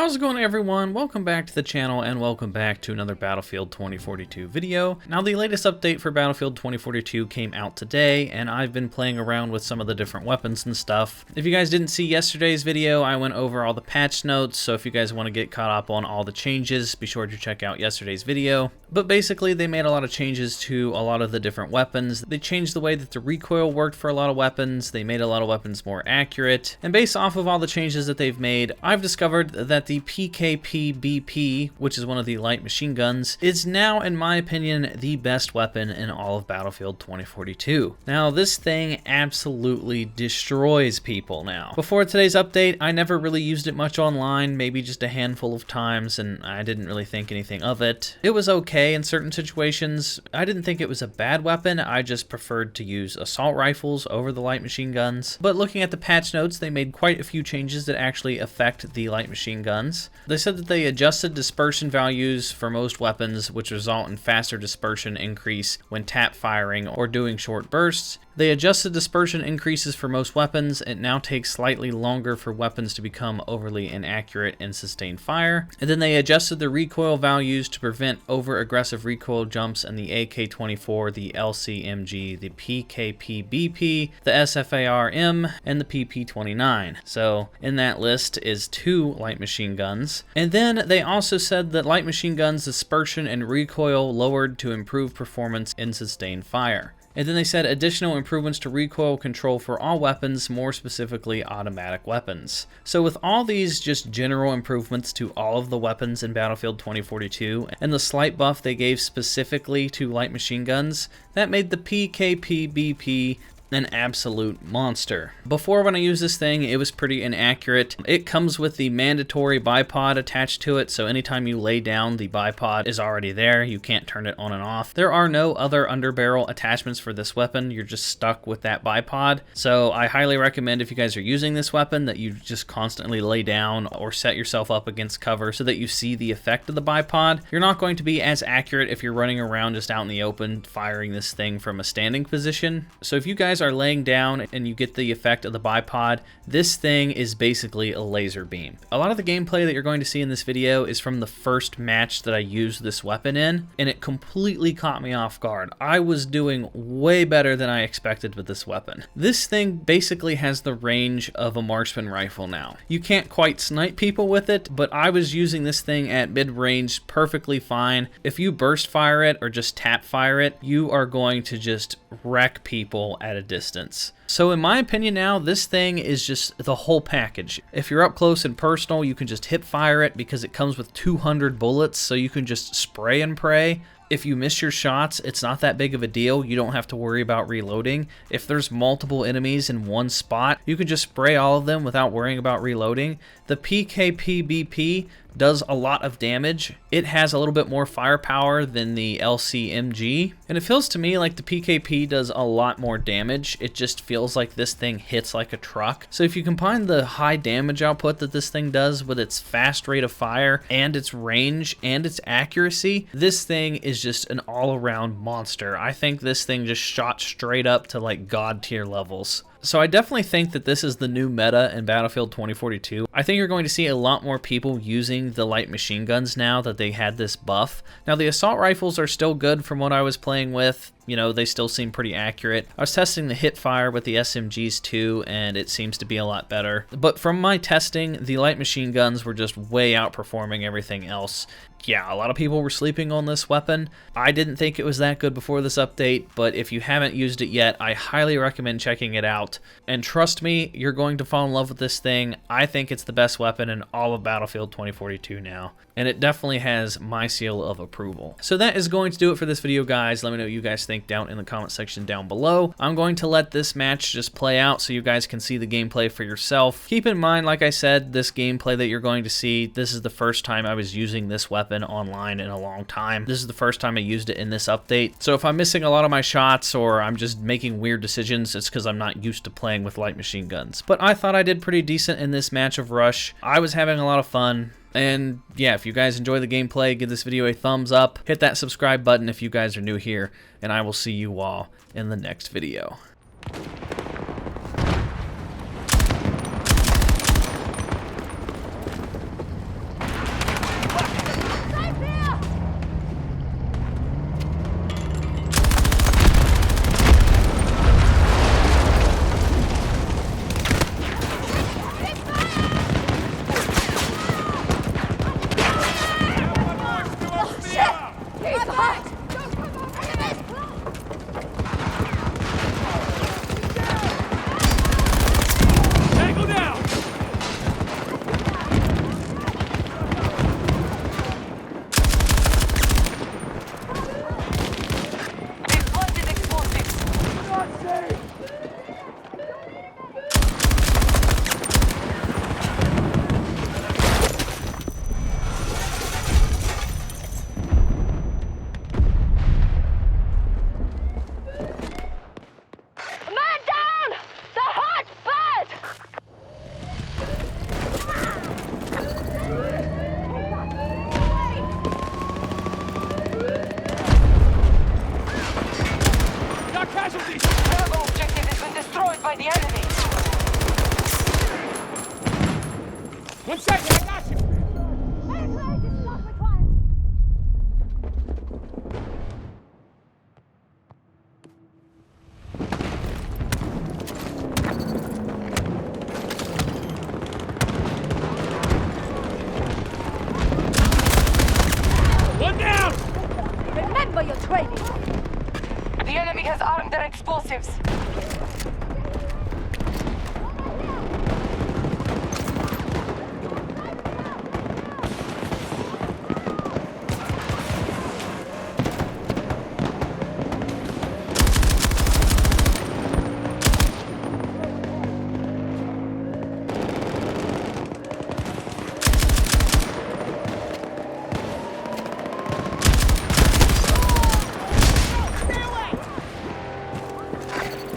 How's it going, everyone? Welcome back to the channel and welcome back to another Battlefield 2042 video. Now, the latest update for Battlefield 2042 came out today, and I've been playing around with some of the different weapons and stuff. If you guys didn't see yesterday's video, I went over all the patch notes, so if you guys want to get caught up on all the changes, be sure to check out yesterday's video. But basically, they made a lot of changes to a lot of the different weapons. They changed the way that the recoil worked for a lot of weapons, they made a lot of weapons more accurate, and based off of all the changes that they've made, I've discovered that the PKP-BP, which is one of the light machine guns, is now, in my opinion, the best weapon in all of Battlefield 2042. Now, this thing absolutely destroys people now. Before today's update, I never really used it much online, maybe just a handful of times, and I didn't really think anything of it. It was okay in certain situations. I didn't think it was a bad weapon, I just preferred to use assault rifles over the light machine guns. But looking at the patch notes, they made quite a few changes that actually affect the light machine guns. They said that they adjusted dispersion values for most weapons, which result in faster dispersion increase when tap firing or doing short bursts. They adjusted dispersion increases for most weapons. It now takes slightly longer for weapons to become overly inaccurate and sustain fire. And then they adjusted the recoil values to prevent over-aggressive recoil jumps in the AK-24, the LCMG, the PKP-BP, the SFAR-M, and the PP-29. So in that list is 2 light machine guns. And then they also said that light machine guns dispersion and recoil lowered to improve performance in sustained fire. And then they said additional improvements to recoil control for all weapons, more specifically automatic weapons. So with all these just general improvements to all of the weapons in Battlefield 2042, and the slight buff they gave specifically to light machine guns, that made the PKP-BP an absolute monster. Before, when I used this thing, it was pretty inaccurate. It comes with the mandatory bipod attached to it, so anytime you lay down, the bipod is already there. You can't turn it on and off. There are no other underbarrel attachments for this weapon. You're just stuck with that bipod. So I highly recommend, if you guys are using this weapon, that you just constantly lay down or set yourself up against cover so that you see the effect of the bipod. You're not going to be as accurate if you're running around just out in the open firing this thing from a standing position. So if you guys are laying down and you get the effect of the bipod, this thing is basically a laser beam. A lot of the gameplay that you're going to see in this video is from the first match that I used this weapon in, and it completely caught me off guard. I was doing way better than I expected with this weapon. This thing basically has the range of a marksman rifle now. You can't quite snipe people with it, but I was using this thing at mid-range perfectly fine. If you burst fire it or just tap fire it, you are going to just wreck people at a distance. So in my opinion now, this thing is just the whole package. If you're up close and personal, you can just hip fire it because it comes with 200 bullets, so you can just spray and pray. If you miss your shots, it's not that big of a deal. You don't have to worry about reloading. If there's multiple enemies in one spot, you can just spray all of them without worrying about reloading. The PKP-BP does a lot of damage. It has a little bit more firepower than the LCMG, and it feels to me like the PKP does a lot more damage. It just feels like this thing hits like a truck. So if you combine the high damage output that this thing does with its fast rate of fire and its range and its accuracy, this thing is just an all-around monster. I think this thing just shot straight up to like god tier levels. So I definitely think that this is the new meta in Battlefield 2042. I think you're going to see a lot more people using the light machine guns now that they had this buff. Now, the assault rifles are still good from what I was playing with. You know, they still seem pretty accurate. I was testing the hip fire with the SMGs too, and it seems to be a lot better. But from my testing, the light machine guns were just way outperforming everything else. Yeah, a lot of people were sleeping on this weapon. I didn't think it was that good before this update, but if you haven't used it yet, I highly recommend checking it out. And trust me, you're going to fall in love with this thing. I think it's the best weapon in all of Battlefield 2042 now, and it definitely has my seal of approval. So that is going to do it for this video, guys. Let me know what you guys think down in the comment section down below. I'm going to let this match just play out so you guys can see the gameplay for yourself. Keep in mind, like I said, this gameplay that you're going to see, this is the first time I was using this weapon online in a long time. This is the first time I used it in this update. So if I'm missing a lot of my shots or I'm just making weird decisions, it's because I'm not used to playing with light machine guns. But I thought I did pretty decent in this match of Rush. I was having a lot of fun. And yeah, if you guys enjoy the gameplay, give this video a thumbs up. Hit that subscribe button if you guys are new here. And I will see you all in the next video. Remember your training! The enemy has armed their explosives.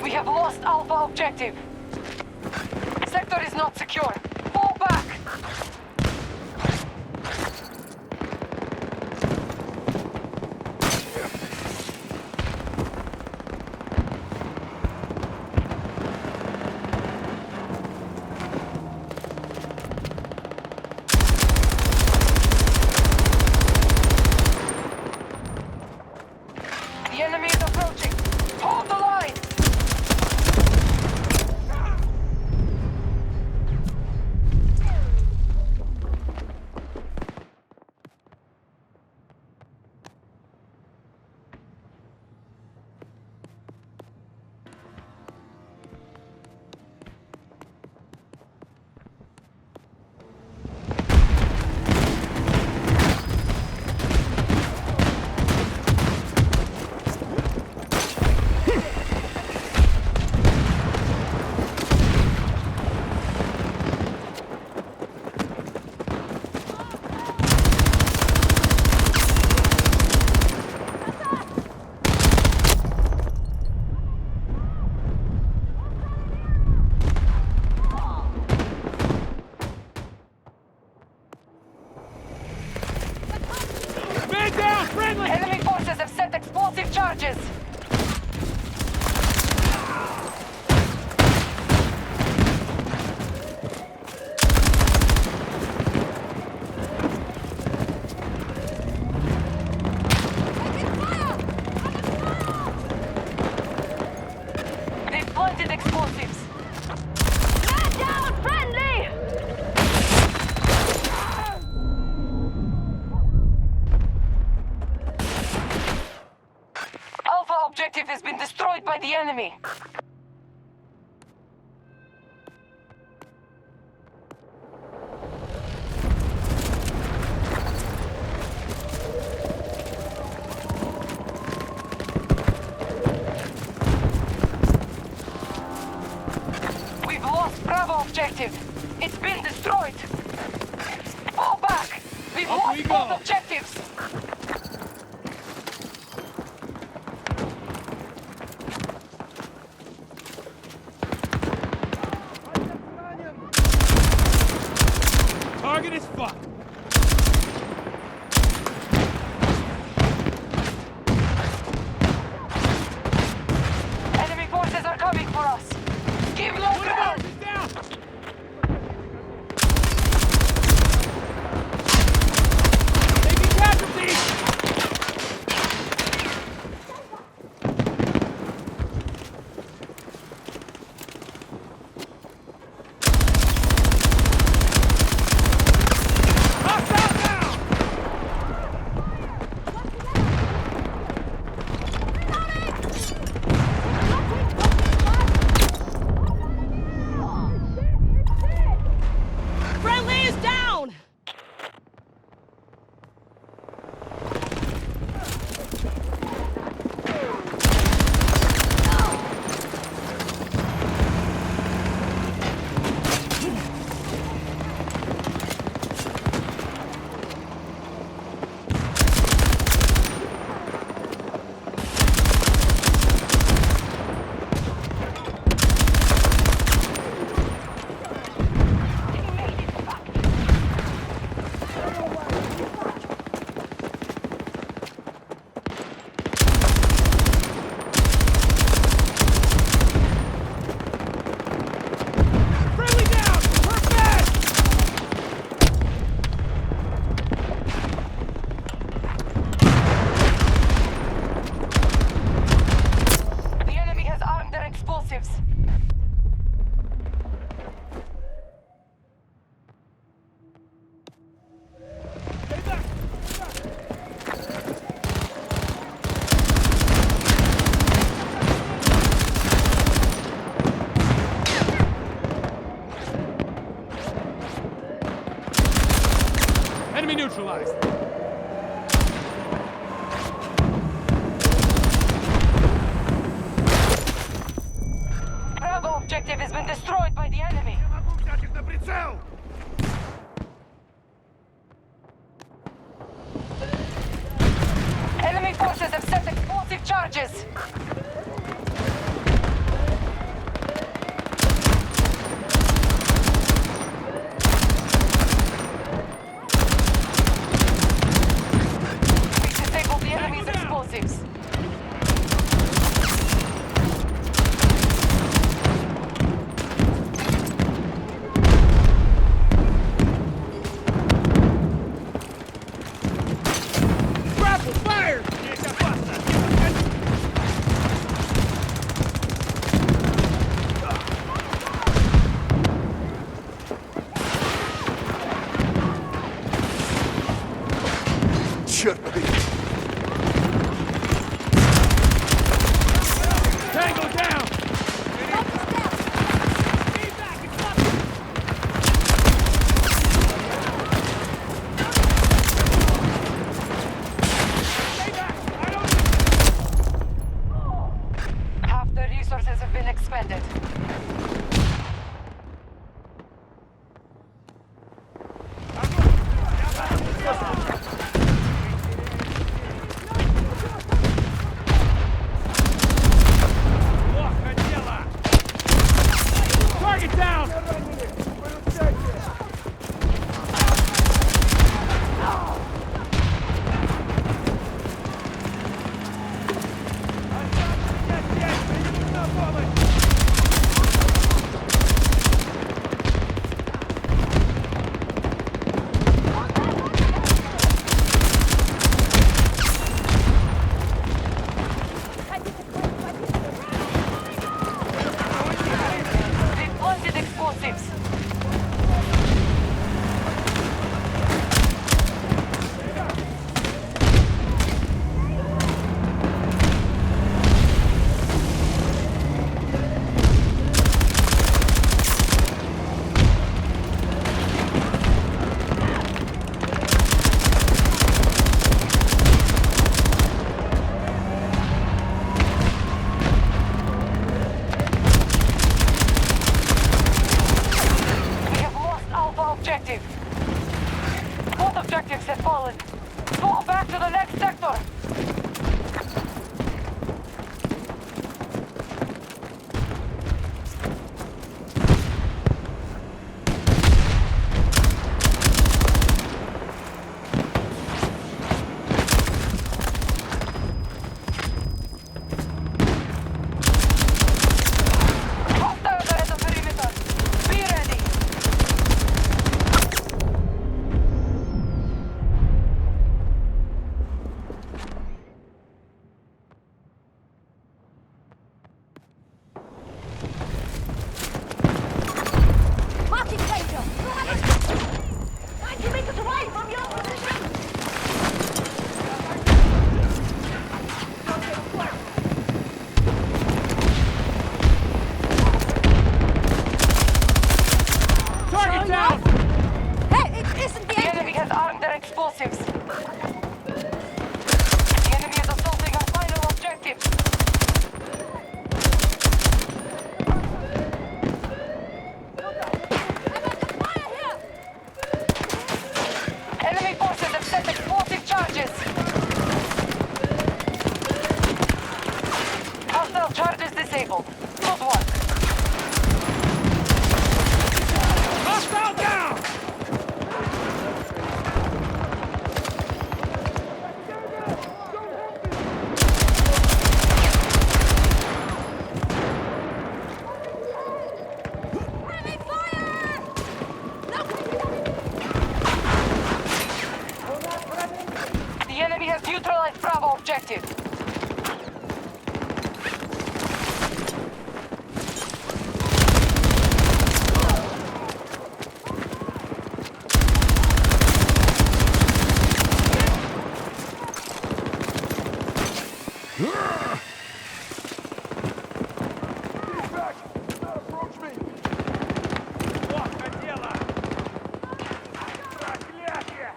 We have lost Alpha objective. Sector is not secure. Fall back! The enemy is approaching. Hold the line! Enemy forces have set explosive charges! They've planted explosives! Man down, friendly! Alpha objective has been destroyed by the enemy! We've lost Bravo objective! It's been destroyed! Fall back! We've lost both objectives! Target is fucked. Enemy forces are coming for us! Give low ground! He's down. Taking casualties. Enemy neutralized. Bravo objective has been destroyed by the enemy. Enemy forces have set explosive charges. We disabled the enemy's explosives. Grapple, fire! Черт побери! Tango down! Half the resources have been expended. Плохо дело! Target down! They planted explosives. We have lost Alpha objective. Both objectives have fallen. Fall back to the next sector. Hostiles are at the perimeter. Be ready. Marking danger! 90 meters away from your position! Target down! Hey, it isn't the The enemy! enemy has armed their explosives. The enemy is assaulting our final objective. Fire here! Enemy forces have set explosive charges. Hostile charges disabled. Good work. Hostile down! Enemy fire! The enemy has neutralized Bravo objective. Плохо дело! Проклятие!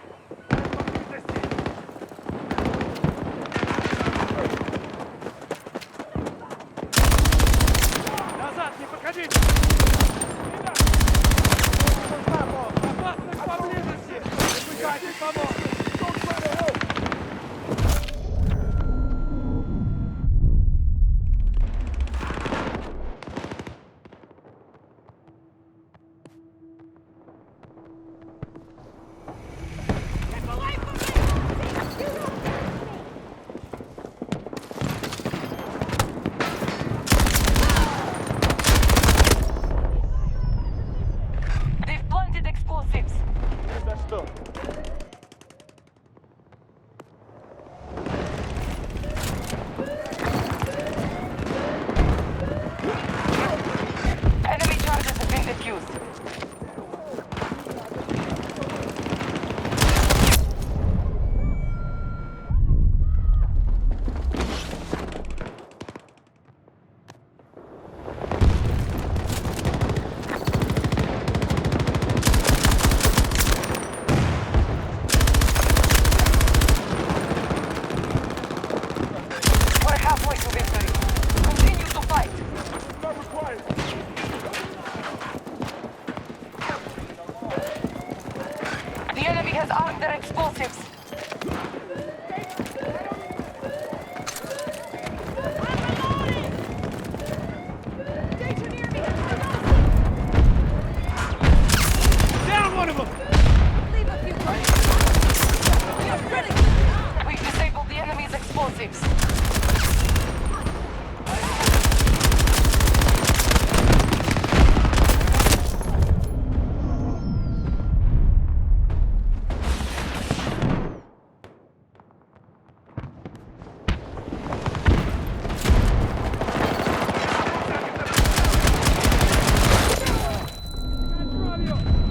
Come on. Don't try to help. Get away from me! They've planted explosives. Where's that stuff? Enemy charges have been defused. We're halfway to victory. Continue to fight. Not required. The enemy has armed their explosives. Down one of them! Leave a few points. We are pretty. We've disabled the enemy's explosives.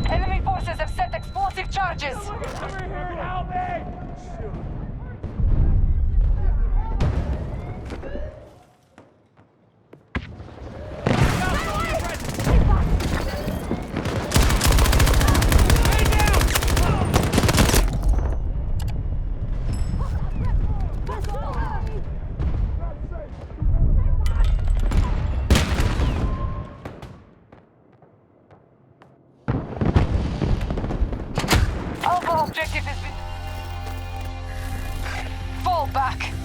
Enemy forces have set explosive charges. Come in here and help me! Alpha objective has been... Fall back.